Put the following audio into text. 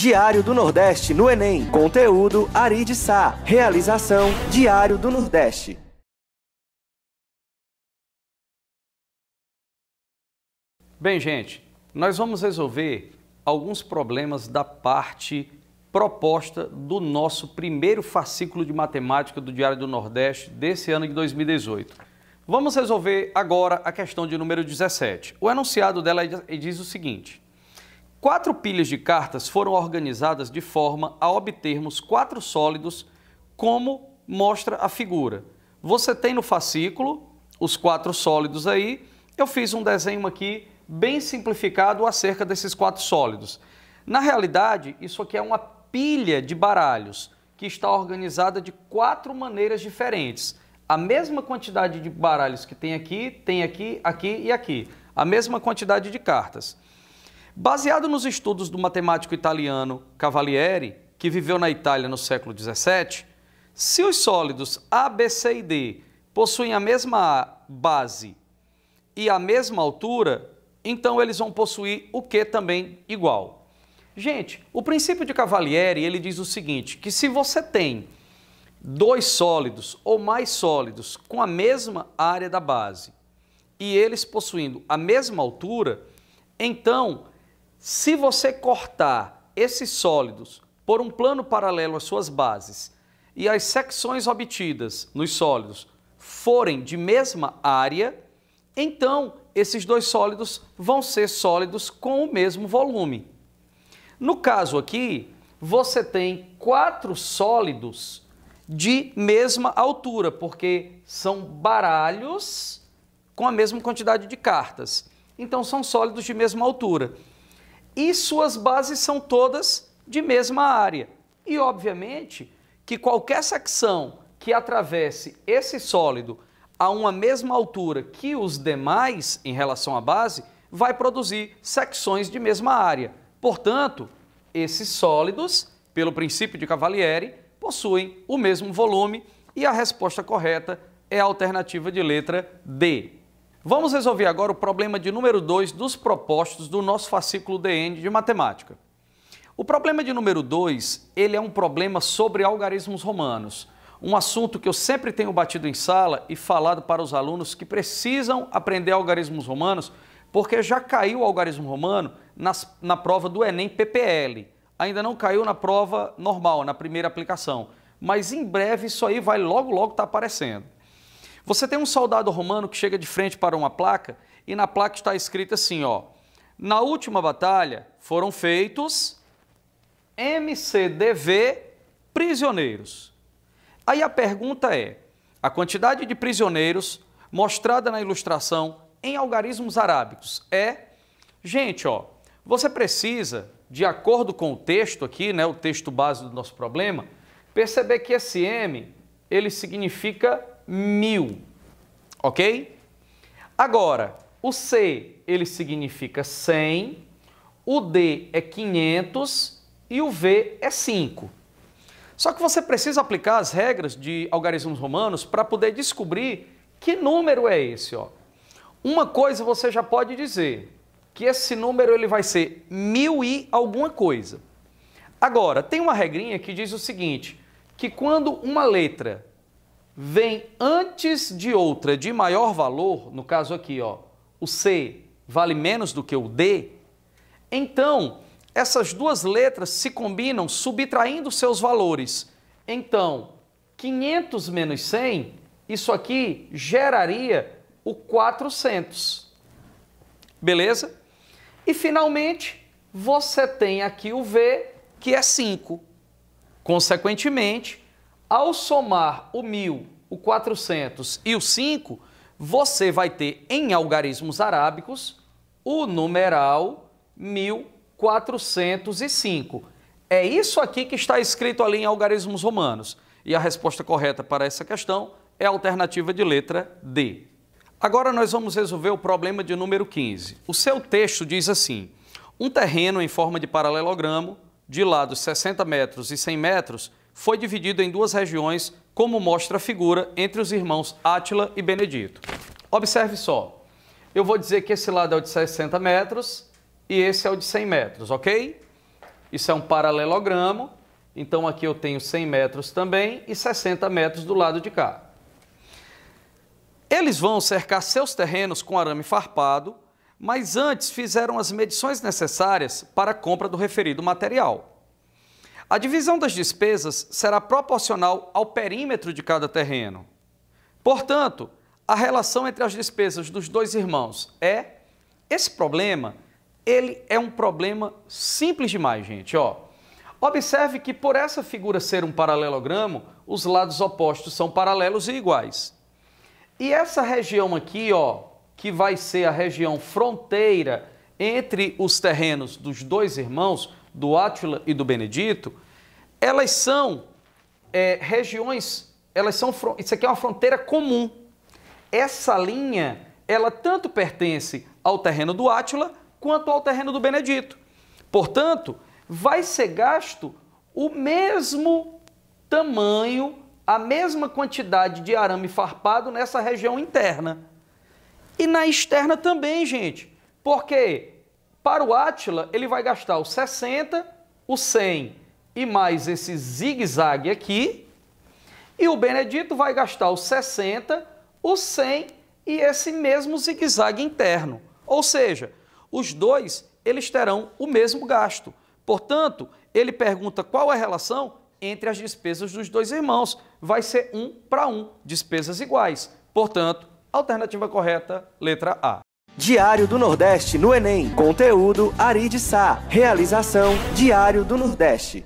Diário do Nordeste no Enem. Conteúdo Ari de Sá. Realização Diário do Nordeste. Bem, gente, nós vamos resolver alguns problemas da parte proposta do nosso primeiro fascículo de matemática do Diário do Nordeste desse ano de 2018. Vamos resolver agora a questão de número 17. O enunciado dela diz o seguinte: 4 pilhas de cartas foram organizadas de forma a obtermos 4 sólidos, como mostra a figura. Você tem no fascículo os 4 sólidos aí. Eu fiz um desenho aqui bem simplificado acerca desses 4 sólidos. Na realidade, isso aqui é uma pilha de baralhos que está organizada de 4 maneiras diferentes. A mesma quantidade de baralhos que tem aqui, aqui e aqui. A mesma quantidade de cartas. Baseado nos estudos do matemático italiano Cavalieri, que viveu na Itália no século XVII, se os sólidos A, B, C e D possuem a mesma base e a mesma altura, então eles vão possuir o Q também igual. Gente, o princípio de Cavalieri, ele diz o seguinte, que se você tem 2 sólidos ou mais sólidos com a mesma área da base e eles possuindo a mesma altura, então, se você cortar esses sólidos por um plano paralelo às suas bases e as secções obtidas nos sólidos forem de mesma área, então esses 2 sólidos vão ser sólidos com o mesmo volume. No caso aqui, você tem 4 sólidos de mesma altura, porque são baralhos com a mesma quantidade de cartas. Então são sólidos de mesma altura. E suas bases são todas de mesma área. E obviamente que qualquer secção que atravesse esse sólido a uma mesma altura que os demais em relação à base, vai produzir secções de mesma área. Portanto, esses sólidos, pelo princípio de Cavalieri, possuem o mesmo volume e a resposta correta é a alternativa de letra D. Vamos resolver agora o problema de número 2 dos propostos do nosso fascículo DN de matemática. O problema de número 2, ele é um problema sobre algarismos romanos. Um assunto que eu sempre tenho batido em sala e falado para os alunos que precisam aprender algarismos romanos, porque já caiu o algarismo romano na prova do Enem PPL. Ainda não caiu na prova normal, na primeira aplicação. Mas em breve isso aí vai logo estar aparecendo. Você tem um soldado romano que chega de frente para uma placa e na placa está escrito assim, ó: na última batalha foram feitos MCDV prisioneiros. Aí a pergunta é, a quantidade de prisioneiros mostrada na ilustração em algarismos arábicos é... Gente, ó, você precisa, de acordo com o texto aqui, né, o texto base do nosso problema, perceber que esse M, ele significa 1000, ok? Agora, o C, ele significa 100, o D é 500 e o V é 5. Só que você precisa aplicar as regras de algarismos romanos para poder descobrir que número é esse, ó. Uma coisa você já pode dizer, que esse número ele vai ser 1000 e alguma coisa. Agora, tem uma regrinha que diz o seguinte, que quando uma letra vem antes de outra de maior valor, no caso aqui, ó, o C vale menos do que o D, então essas duas letras se combinam subtraindo seus valores. Então, 500 menos 100, isso aqui geraria o 400. Beleza? E finalmente, você tem aqui o V, que é 5. Consequentemente, ao somar o 1000, o 400 e o 5, você vai ter em algarismos arábicos o numeral 1405. É isso aqui que está escrito ali em algarismos romanos. E a resposta correta para essa questão é a alternativa de letra D. Agora nós vamos resolver o problema de número 15. O seu texto diz assim: um terreno em forma de paralelogramo, de lados 60 metros e 100 metros, foi dividido em duas regiões, como mostra a figura entre os irmãos Átila e Benedito. Observe só, eu vou dizer que esse lado é o de 60 metros e esse é o de 100 metros, ok? Isso é um paralelogramo, então aqui eu tenho 100 metros também e 60 metros do lado de cá. Eles vão cercar seus terrenos com arame farpado, mas antes fizeram as medições necessárias para a compra do referido material. A divisão das despesas será proporcional ao perímetro de cada terreno. Portanto, a relação entre as despesas dos dois irmãos é... Esse problema, ele é um problema simples demais, gente. Observe que por essa figura ser um paralelogramo, os lados opostos são paralelos e iguais. E essa região aqui, que vai ser a região fronteira entre os terrenos dos dois irmãos, do Átila e do Benedito, elas são regiões, isso aqui é uma fronteira comum. Essa linha, ela tanto pertence ao terreno do Átila quanto ao terreno do Benedito. Portanto, vai ser gasto o mesmo tamanho, a mesma quantidade de arame farpado nessa região interna. E na externa também, gente. Porque para o Átila, ele vai gastar o 60, o 100 e mais esse zigue-zague aqui. E o Benedito vai gastar o 60, o 100 e esse mesmo zigue-zague interno. Ou seja, os dois, eles terão o mesmo gasto. Portanto, ele pergunta qual é a relação entre as despesas dos dois irmãos. Vai ser 1 para 1, despesas iguais. Portanto, alternativa correta, letra A. Diário do Nordeste no Enem. Conteúdo Ari de Sá. Realização Diário do Nordeste.